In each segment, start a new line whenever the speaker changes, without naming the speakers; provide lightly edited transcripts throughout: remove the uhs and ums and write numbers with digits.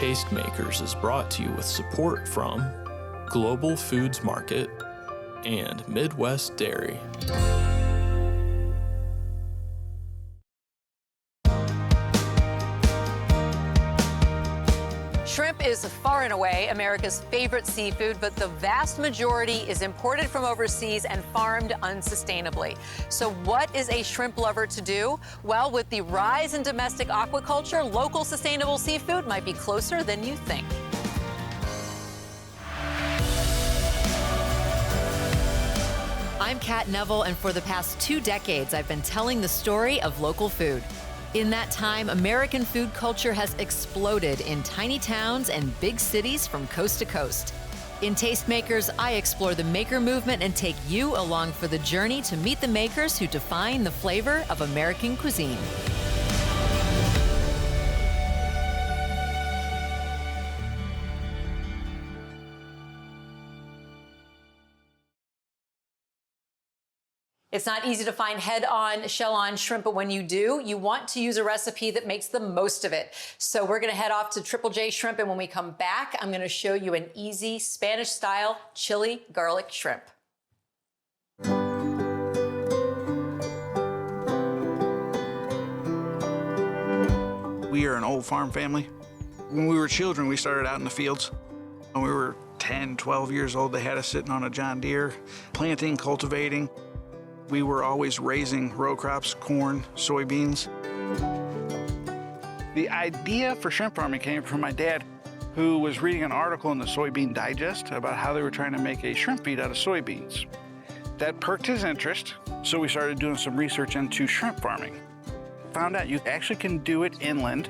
Tastemakers is brought to you with support from Global Foods Market and Midwest Dairy.
Shrimp is far and away America's favorite seafood, but the vast majority is imported from overseas and farmed unsustainably. So what is a shrimp lover to do? Well, with the rise in domestic aquaculture, local sustainable seafood might be closer than you think. I'm Kat Neville, and for the past 2 decades, I've been telling the story of local food. In that time, American food culture has exploded in tiny towns and big cities from coast to coast. In Tastemakers, I explore the maker movement and take you along for the journey to meet the makers who define the flavor of American cuisine. It's not easy to find head-on, shell-on shrimp, but when you do, you want to use a recipe that makes the most of it. So we're gonna head off to Triple J Shrimp, and when we come back, I'm gonna show you an easy Spanish-style chili garlic shrimp.
We are an old farm family. When we were children, we started out in the fields. When we were 10, 12 years old, they had us sitting on a John Deere, planting, cultivating. We were always raising row crops, corn, soybeans. The idea for shrimp farming came from my dad, who was reading an article in the Soybean Digest about how they were trying to make a shrimp feed out of soybeans. That perked his interest, so we started doing some research into shrimp farming. Found out you actually can do it inland.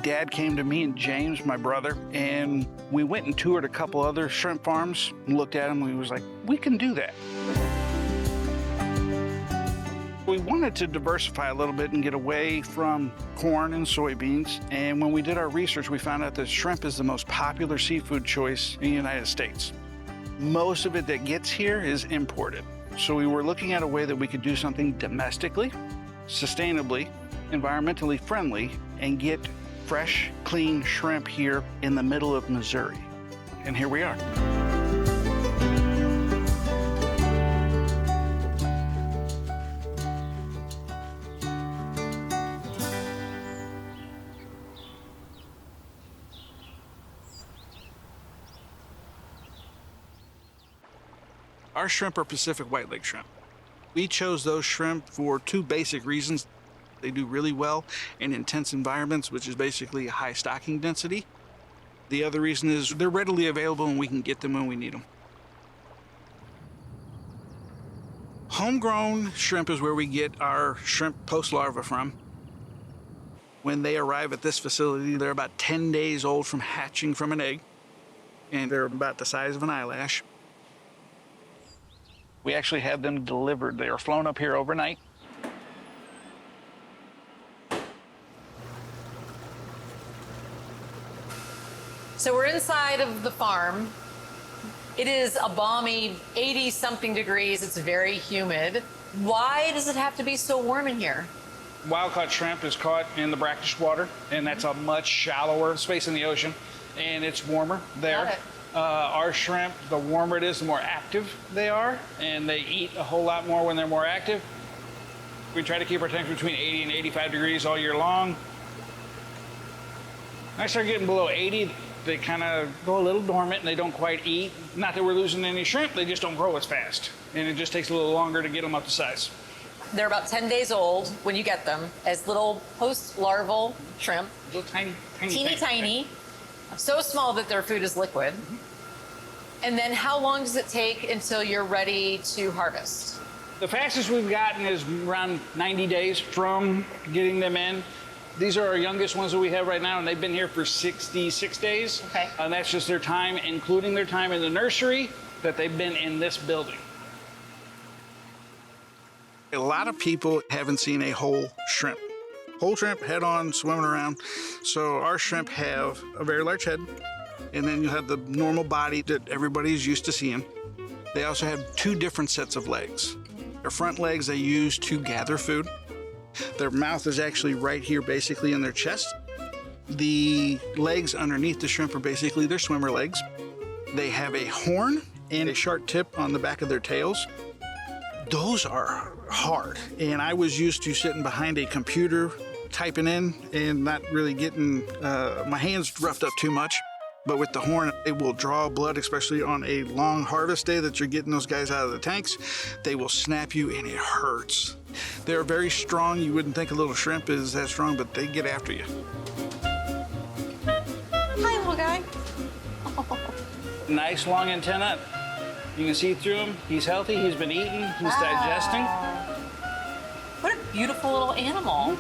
Dad came to me and James, my brother, and we went and toured a couple other shrimp farms and looked at them, and he was like, we can do that. We wanted to diversify a little bit and get away from corn and soybeans, and when we did our research, we found out that shrimp is the most popular seafood choice in the United States. Most of it that gets here is imported. So we were looking at a way that we could do something domestically, sustainably, environmentally friendly, and get fresh, clean shrimp here in the middle of Missouri. And here we are. Our shrimp are Pacific white-leg shrimp. We chose those shrimp for 2 basic reasons. They do really well in intense environments, which is basically a high stocking density. The other reason is they're readily available and we can get them when we need them. Homegrown shrimp is where we get our shrimp post-larva from. When they arrive at this facility, they're about 10 days old from hatching from an egg, and they're about the size of an eyelash. We actually had them delivered. They were flown up here overnight.
So we're inside of the farm. It is a balmy 80-something degrees. It's very humid. Why does it have to be so warm in here?
Wild-caught shrimp is caught in the brackish water, and that's a much shallower space in the ocean, and it's warmer there.
Got it.
Our shrimp, the warmer it is, the more active they are, and they eat a whole lot more when they're more active. We try to keep our temperature between 80 and 85 degrees all year long. When I start getting below 80, they kind of go a little dormant and they don't quite eat. Not that we're losing any shrimp, they just don't grow as fast. And it just takes a little longer to get them up to size.
They're about 10 days old when you get them as little post-larval shrimp.
Little tiny.
Teeny. So small that their food is liquid. And then how long does it take until you're ready to harvest?
The fastest we've gotten is around 90 days from getting them in. These are our youngest ones that we have right now, and they've been here for 66 days.
Okay.
And that's just their time, including their time in the nursery, that they've been in this building. A lot of people haven't seen a whole shrimp. Whole shrimp, head on, swimming around. So our shrimp have a very large head, and then you have the normal body that everybody's used to seeing. They also have 2 different sets of legs. Their front legs they use to gather food. Their mouth is actually right here, basically in their chest. The legs underneath the shrimp are basically their swimmer legs. They have a horn and a sharp tip on the back of their tails. Those are hard, and I was used to sitting behind a computer typing in and not really getting my hands roughed up too much. But with the horn, it will draw blood, especially on a long harvest day that you're getting those guys out of the tanks. They will snap you and it hurts. They're very strong. You wouldn't think a little shrimp is that strong, but they get after you.
Hi, little guy.
Nice long antenna. You can see through him. He's healthy, he's been eating, he's digesting.
What a beautiful little animal.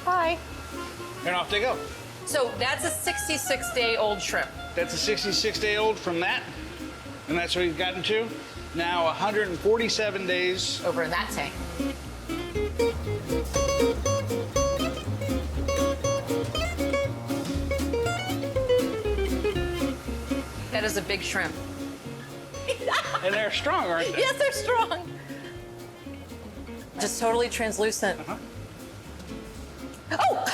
Hi.
And off they go.
So that's a 66-day-old shrimp.
That's a 66-day-old from that, and that's what he's gotten to. Now 147 days.
Over in that tank. That is a big shrimp.
And they're strong, aren't they?
Yes, they're strong. Just totally translucent. Oh!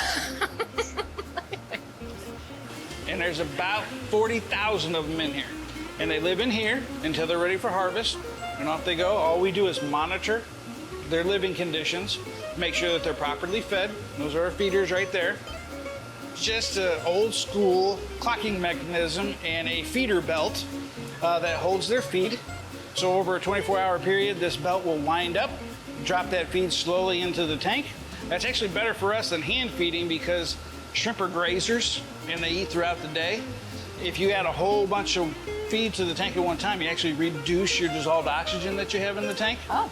And there's about 40,000 of them in here. And they live in here until they're ready for harvest, and off they go. All we do is monitor their living conditions, make sure that they're properly fed. Those are our feeders right there. Just an old school clocking mechanism and a feeder belt that holds their feed. So over a 24-hour period, this belt will wind up, drop that feed slowly into the tank. That's actually better for us than hand feeding because shrimp are grazers and they eat throughout the day. If you add a whole bunch of feed to the tank at one time, you actually reduce your dissolved oxygen that you have in the tank.
Oh.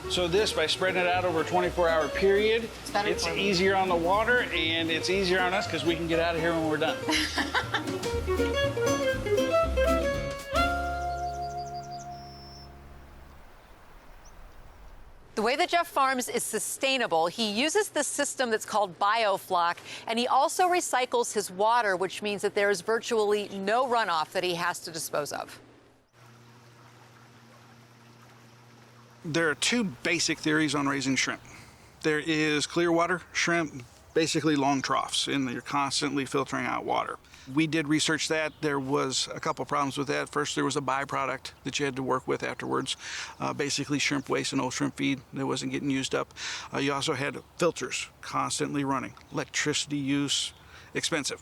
So this, by spreading it out over a 24-hour period, it's easier on the water and it's easier on us because we can get out of here when we're done.
The way that Jeff farms is sustainable. He uses this system that's called biofloc, and he also recycles his water, which means that there is virtually no runoff that he has to dispose of.
There are two basic theories on raising shrimp. There is clear water shrimp, basically long troughs, and you're constantly filtering out water. We did research that. There was a couple problems with that. First, there was a byproduct that you had to work with afterwards. Basically shrimp waste and old shrimp feed that wasn't getting used up. You also had filters constantly running. Electricity use, expensive.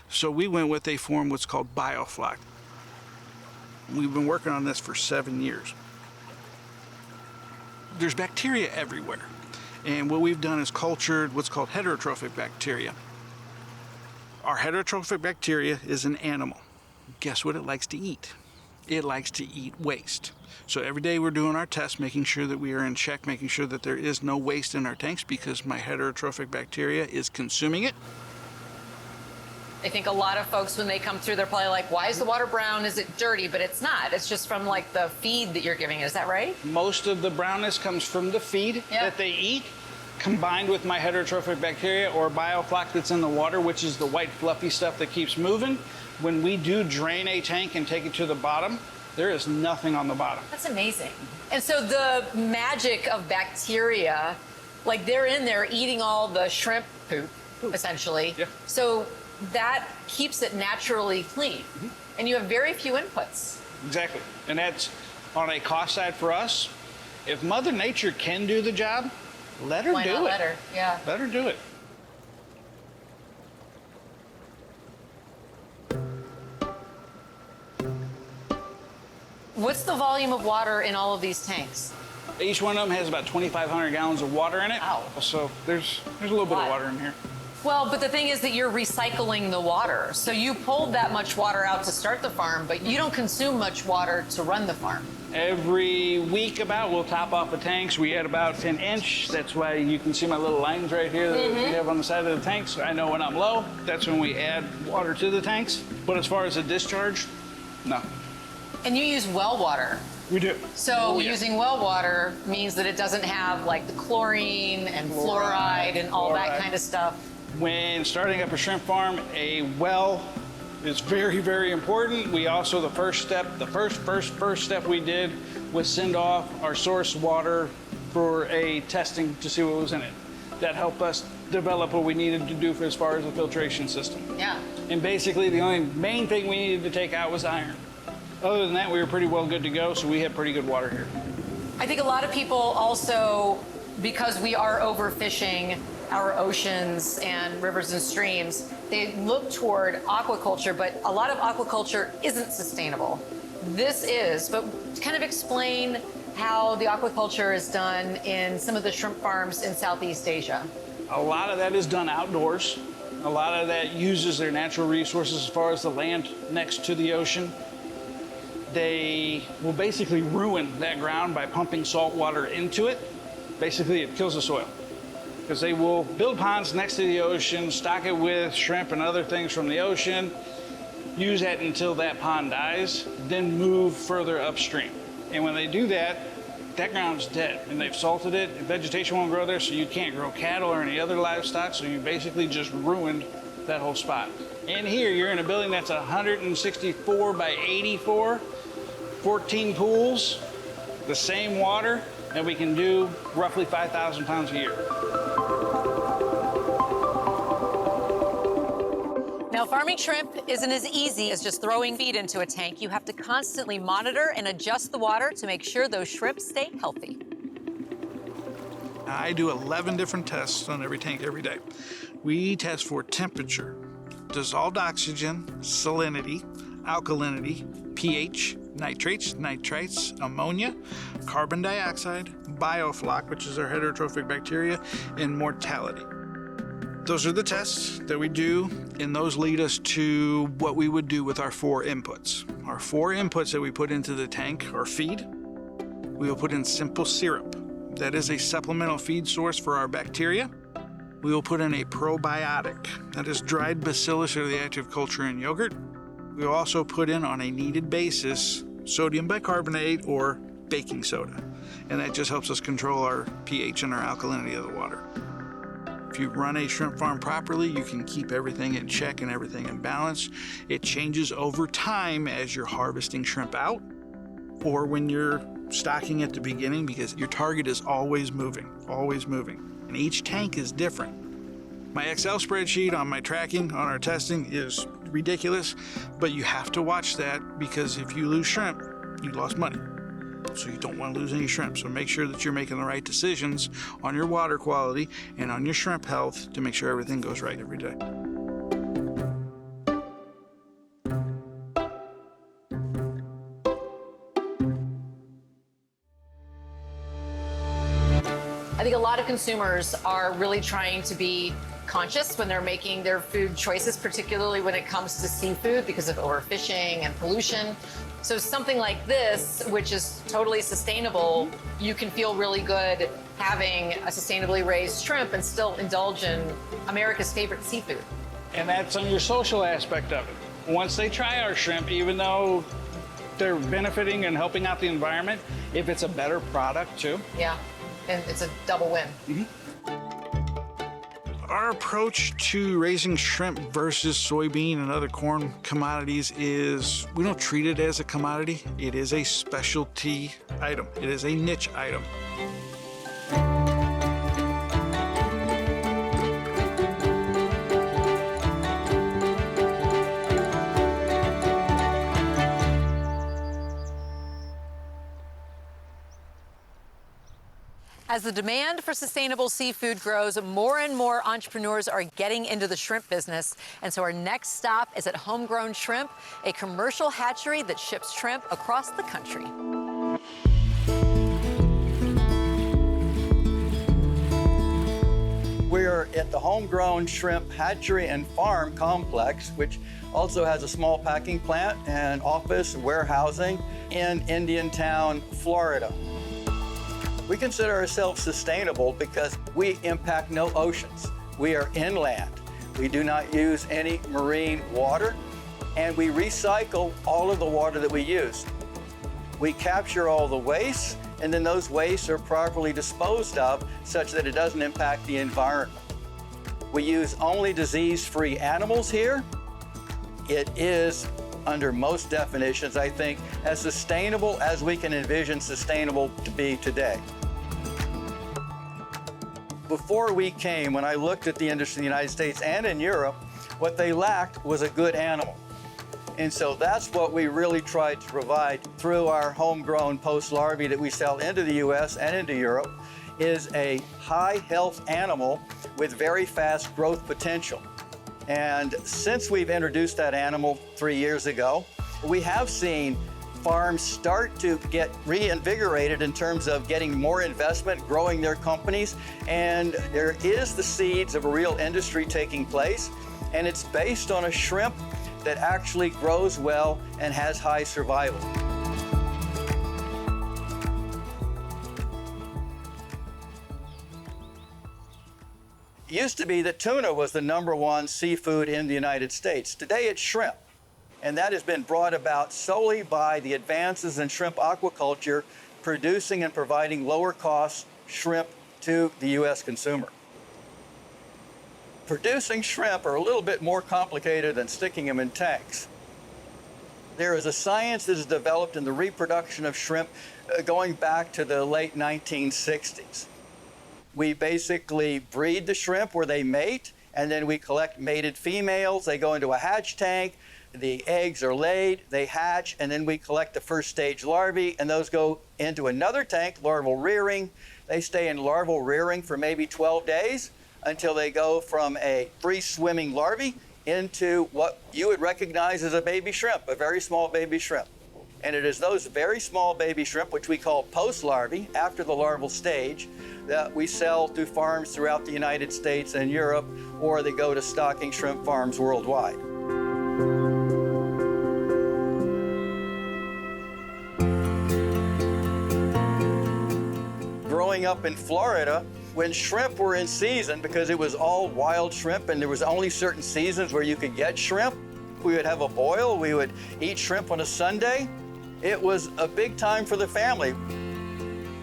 So we went with a form what's called biofloc. We've been working on this for 7 years. There's bacteria everywhere. And what we've done is cultured what's called heterotrophic bacteria. Our heterotrophic bacteria is an animal. Guess what it likes to eat? It likes to eat waste. So every day we're doing our tests, making sure that we are in check, making sure that there is no waste in our tanks because my heterotrophic bacteria is consuming it.
I think a lot of folks, when they come through, they're probably like, why is the water brown? Is it dirty? But it's not. It's just from like the feed that you're giving it. Is that right?
Most of the brownness comes from the feed that they eat, combined with my heterotrophic bacteria or biofloc that's in the water, which is the white fluffy stuff that keeps moving. When we do drain a tank and take it to the bottom, there is nothing on the bottom.
That's amazing. And so the magic of bacteria, like they're in there eating all the shrimp poop, essentially.
Yeah.
So that keeps it naturally clean. And you have very few inputs.
Exactly. And that's on a cost side for us. If Mother Nature can do the job, let her
Why
do
not
it.
let her? Yeah.
Let her do it.
What's the volume of water in all of these tanks?
Each one of them has about 2,500 gallons of water in it.
Wow.
So there's a little bit of water in here.
Well, but the thing is that you're recycling the water. So you pulled that much water out to start the farm, but you don't consume much water to run the farm.
Every week we'll top off the tanks. We add about an inch. That's why you can see my little lines right here that we have on the side of the tanks. I know when I'm low, that's when we add water to the tanks. But as far as the discharge, no.
And you use well water.
We do.
So using well water means that it doesn't have like the chlorine and fluoride and all that kind of stuff.
When starting up a shrimp farm, a well is very, very important. We also, the first step we did was send off our source water for a testing to see what was in it. That helped us develop what we needed to do for as far as the filtration system.
Yeah.
And basically the only main thing we needed to take out was iron. Other than that, we were pretty well good to go, so we had pretty good water here.
I think a lot of people also, because we are overfishing our oceans and rivers and streams, they look toward aquaculture, but a lot of aquaculture isn't sustainable. This is, but kind of explain how the aquaculture is done in some of the shrimp farms in Southeast Asia.
A lot of that is done outdoors. A lot of that uses their natural resources as far as the land next to the ocean. They will basically ruin that ground by pumping salt water into it. Basically, it kills the soil. Because they will build ponds next to the ocean, stock it with shrimp and other things from the ocean, use that until that pond dies, then move further upstream. And when they do that, that ground's dead, and they've salted it. Vegetation won't grow there, so you can't grow cattle or any other livestock, so you basically just ruined that whole spot. And here, you're in a building that's 164 by 84, 14 pools, the same water, and we can do roughly 5,000 pounds a year.
Now, farming shrimp isn't as easy as just throwing feed into a tank. You have to constantly monitor and adjust the water to make sure those shrimp stay healthy.
I do 11 different tests on every tank every day. We test for temperature, dissolved oxygen, salinity, alkalinity, pH, nitrates, nitrites, ammonia, carbon dioxide, biofloc, which is our heterotrophic bacteria, and mortality. Those are the tests that we do, and those lead us to what we would do with our 4 inputs. Our 4 inputs that we put into the tank are feed. We will put in simple syrup. That is a supplemental feed source for our bacteria. We will put in a probiotic. That is dried bacillus or the active culture in yogurt. We will also put in, on a needed basis, sodium bicarbonate or baking soda. And that just helps us control our pH and our alkalinity of the water. If you run a shrimp farm properly, you can keep everything in check and everything in balance. It changes over time as you're harvesting shrimp out or when you're stocking at the beginning, because your target is always moving, and each tank is different. My Excel spreadsheet on my tracking, on our testing, is ridiculous, but you have to watch that, because if you lose shrimp, you lost money. So you don't want to lose any shrimp. So make sure that you're making the right decisions on your water quality and on your shrimp health to make sure everything goes right every day.
I think a lot of consumers are really trying to be conscious when they're making their food choices, particularly when it comes to seafood because of overfishing and pollution. So something like this, which is totally sustainable, you can feel really good having a sustainably raised shrimp and still indulge in America's favorite seafood.
And that's on your social aspect of it. Once they try our shrimp, even though they're benefiting and helping out the environment, if it's a better product too.
Yeah, and it's a double win.
Mm-hmm. Our approach to raising shrimp versus soybean and other corn commodities is we don't treat it as a commodity. It is a specialty item. It is a niche item.
As the demand for sustainable seafood grows, more and more entrepreneurs are getting into the shrimp business. And so our next stop is at Homegrown Shrimp, a commercial hatchery that ships shrimp across the country.
We're at the Homegrown Shrimp Hatchery and Farm Complex, which also has a small packing plant and office warehousing in Indiantown, Florida. We consider ourselves sustainable because we impact no oceans. We are inland. We do not use any marine water, and we recycle all of the water that we use. We capture all the waste, and then those wastes are properly disposed of such that it doesn't impact the environment. We use only disease-free animals here. It is, under most definitions, I think, as sustainable as we can envision sustainable to be today. before we came, when I looked at the industry in the United States and in Europe, what they lacked was a good animal. And so that's what we really tried to provide through our homegrown post-larvae that we sell into the US and into Europe, is a high health animal with very fast growth potential. And since we've introduced that animal 3 years ago, we have seen farms start to get reinvigorated in terms of getting more investment, growing their companies, and there is the seeds of a real industry taking place, and it's based on a shrimp that actually grows well and has high survival. It used to be that tuna was the #1 seafood in the United States. Today it's shrimp. And that has been brought about solely by the advances in shrimp aquaculture, producing and providing lower cost shrimp to the US consumer. Producing shrimp are a little bit more complicated than sticking them in tanks. There is a science that is developed in the reproduction of shrimp going back to the late 1960s. We basically breed the shrimp where they mate, and then we collect mated females. They go into a hatch tank. The eggs are laid, they hatch, and then we collect the first stage larvae, and those go into another tank, larval rearing. They stay in larval rearing for maybe 12 days until they go from a free-swimming larvae into what you would recognize as a baby shrimp, a very small baby shrimp. And it is those very small baby shrimp, which we call post-larvae, after the larval stage, that we sell to farms throughout the United States and Europe, or they go to stocking shrimp farms worldwide. Growing up in Florida, when shrimp were in season, because it was all wild shrimp and there was only certain seasons where you could get shrimp, we would have a boil, we would eat shrimp on a Sunday. It was a big time for the family.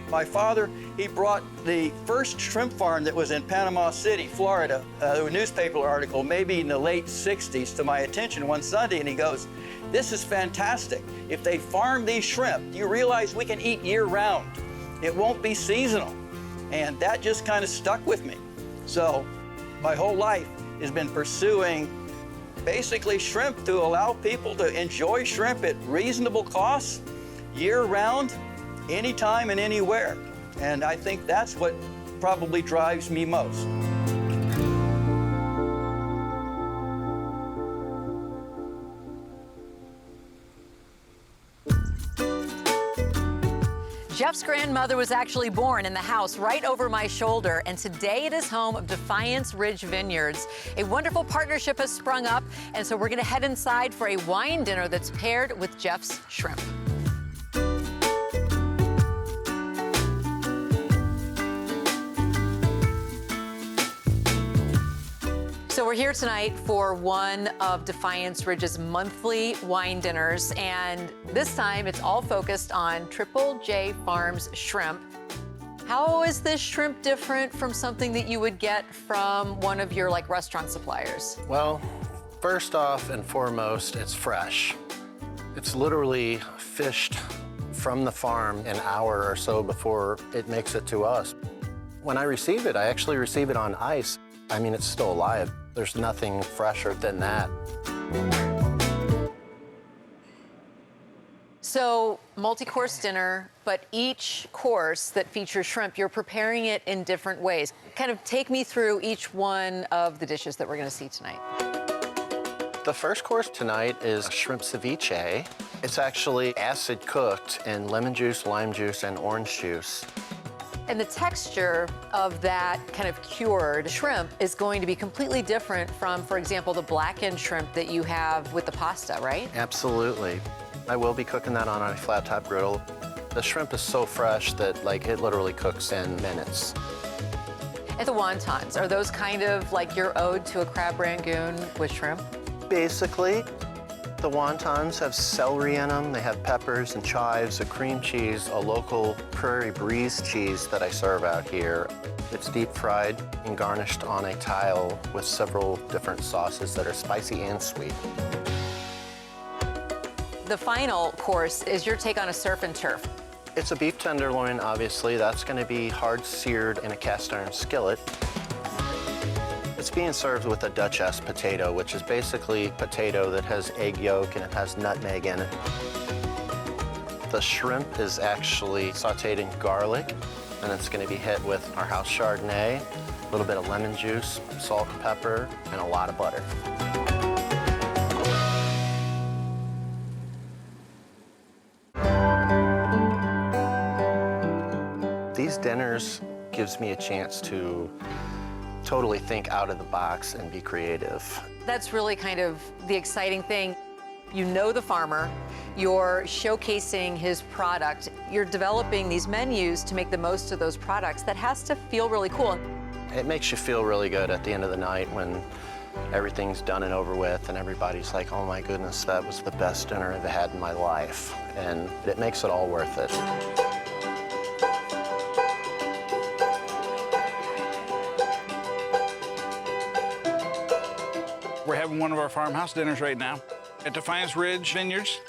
My father, he brought the first shrimp farm that was in Panama City, Florida, a newspaper article, maybe in the late 60s, to my attention one Sunday, and he goes, "This is fantastic. If they farm these shrimp, you realize we can eat year-round. It won't be seasonal." And that just kind of stuck with me. So my whole life has been pursuing basically shrimp to allow people to enjoy shrimp at reasonable costs, year-round, anytime and anywhere. And I think that's what probably drives me most.
Jeff's grandmother was actually born in the house right over my shoulder, and today it is home of Defiance Ridge Vineyards. A wonderful partnership has sprung up, and so we're going to head inside for a wine dinner that's paired with Jeff's shrimp. So we're here tonight for one of Defiance Ridge's monthly wine dinners, and this time it's all focused on Triple J Farms shrimp. How is this shrimp different from something that you would get from one of your restaurant suppliers?
Well, first off and foremost, it's fresh. It's literally fished from the farm an hour or so before it makes it to us. When I receive it, I actually receive it on ice. I mean, it's still alive. There's nothing fresher than that.
So, multi-course dinner, but each course that features shrimp, you're preparing it in different ways. Kind of take me through each one of the dishes that we're going to see tonight.
The first course tonight is shrimp ceviche. It's actually acid cooked in lemon juice, lime juice, and orange juice.
And the texture of that kind of cured shrimp is going to be completely different from, for example, the blackened shrimp that you have with the pasta, right?
Absolutely. I will be cooking that on a flat top griddle. The shrimp is so fresh that it literally cooks in minutes.
And the wontons, are those kind of like your ode to a crab rangoon with shrimp?
Basically, the wontons have celery in them. They have peppers and chives, a cream cheese, a local Prairie Breeze cheese that I serve out here. It's deep fried and garnished on a tile with several different sauces that are spicy and sweet.
The final course is your take on a surf and turf.
It's a beef tenderloin, obviously. That's going to be hard seared in a cast iron skillet. It's being served with a Duchess potato, which is basically potato that has egg yolk and it has nutmeg in it. The shrimp is actually sauteed in garlic, and it's going to be hit with our house Chardonnay, a little bit of lemon juice, salt and pepper, and a lot of butter. These dinners gives me a chance to totally think out of the box and be creative.
That's really kind of the exciting thing. You know the farmer, you're showcasing his product, you're developing these menus to make the most of those products. That has to feel really cool.
It makes you feel really good at the end of the night when everything's done and over with and everybody's like, oh my goodness, that was the best dinner I've had in my life. And it makes it all worth it.
We're having one of our farmhouse dinners right now at Defiance Ridge Vineyards.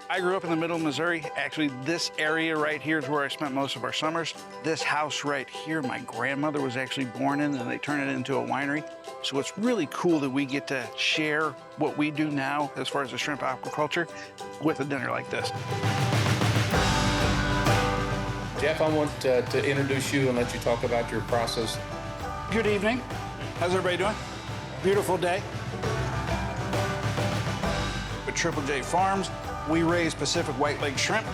I grew up in the middle of Missouri. Actually, this area right here is where I spent most of our summers. This house right here, my grandmother was actually born in, and they turned it into a winery. So it's really cool that we get to share what we do now as far as the shrimp aquaculture with a dinner like this.
Jeff, I want to introduce you and let you talk about your process.
Good evening. How's everybody doing? Beautiful day. At Triple J Farms, we raise Pacific white-leg shrimp.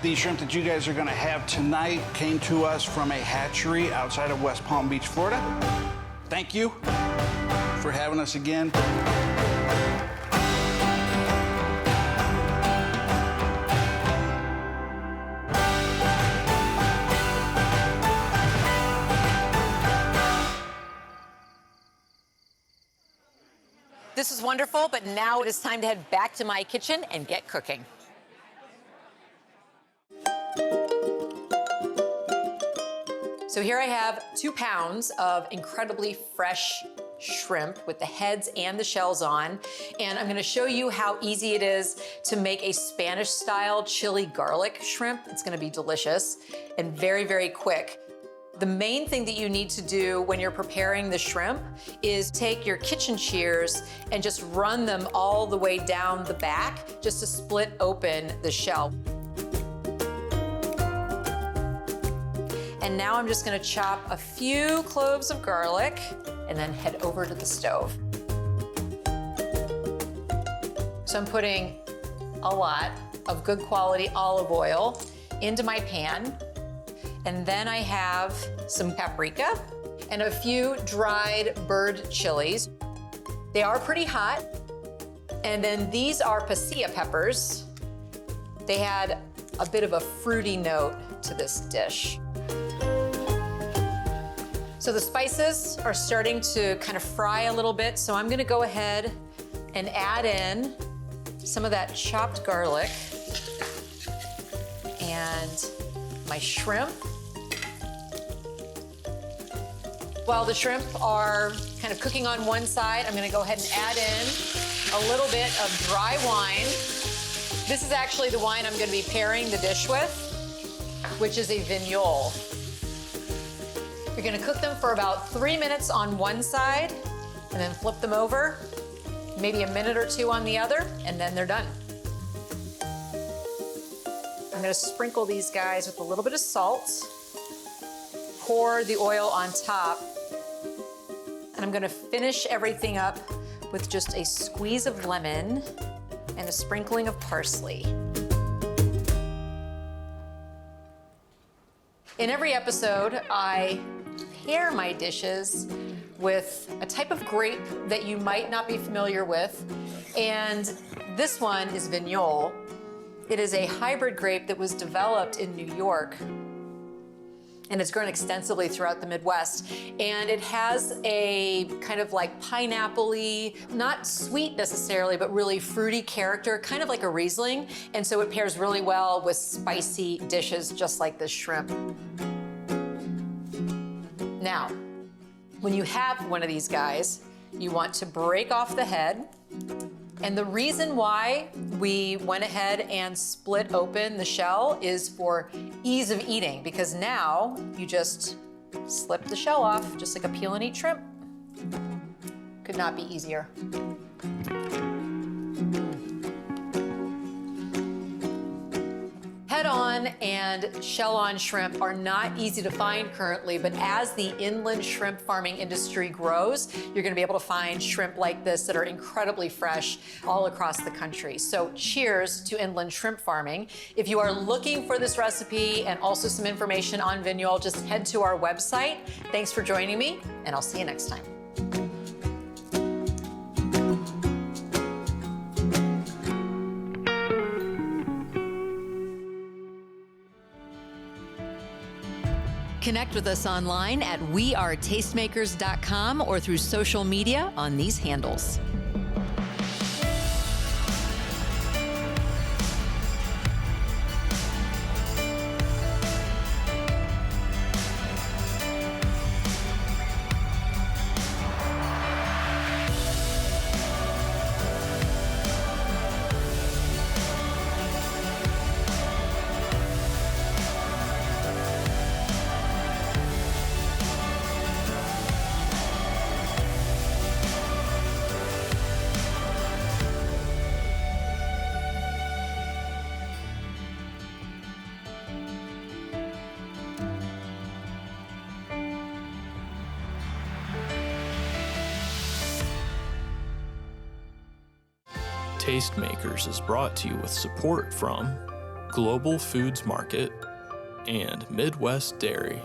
The shrimp that you guys are gonna have tonight came to us from a hatchery outside of West Palm Beach, Florida. Thank you for having us again.
This is wonderful, but now it is time to head back to my kitchen and get cooking. So here I have 2 pounds of incredibly fresh shrimp with the heads and the shells on. And I'm gonna show you how easy it is to make a Spanish-style chili garlic shrimp. It's gonna be delicious and very, very quick. The main thing that you need to do when you're preparing the shrimp is take your kitchen shears and just run them all the way down the back just to split open the shell. And now I'm just gonna chop a few cloves of garlic and then head over to the stove. So I'm putting a lot of good quality olive oil into my pan. And then I have some paprika and a few dried bird chilies. They are pretty hot. And then these are pasilla peppers. They had a bit of a fruity note to this dish. So the spices are starting to kind of fry a little bit, so I'm gonna go ahead and add in some of that chopped garlic and my shrimp. While the shrimp are kind of cooking on one side, I'm gonna go ahead and add in a little bit of dry wine. This is actually the wine I'm gonna be pairing the dish with, which is a Vignole. You're gonna cook them for about 3 minutes on one side, and then flip them over, maybe a minute or 2 on the other, and then they're done. I'm gonna sprinkle these guys with a little bit of salt, pour the oil on top, and I'm gonna finish everything up with just a squeeze of lemon and a sprinkling of parsley. In every episode, I pair my dishes with a type of grape that you might not be familiar with, and this one is Vignole. It is a hybrid grape that was developed in New York, and it's grown extensively throughout the Midwest. And it has a kind of like pineapple-y, not sweet necessarily, but really fruity character, kind of like a Riesling. And so it pairs really well with spicy dishes just like this shrimp. Now, when you have one of these guys, you want to break off the head,
And the reason why we went ahead and split open the shell is for ease of eating, because now you just slip the shell off, just like a peel and eat shrimp. Could not be easier. Head-on and shell-on shrimp are not easy to find currently, but as the inland shrimp farming industry grows, you're gonna be able to find shrimp like this that are incredibly fresh all across the country. So cheers to inland shrimp farming. If you are looking for this recipe and also some information on Vignol, just head to our website. Thanks for joining me, and I'll see you next time.
Connect with us online at wearetastemakers.com or through social media on these handles.
Tastemakers is brought to you with support from Global Foods Market and Midwest Dairy.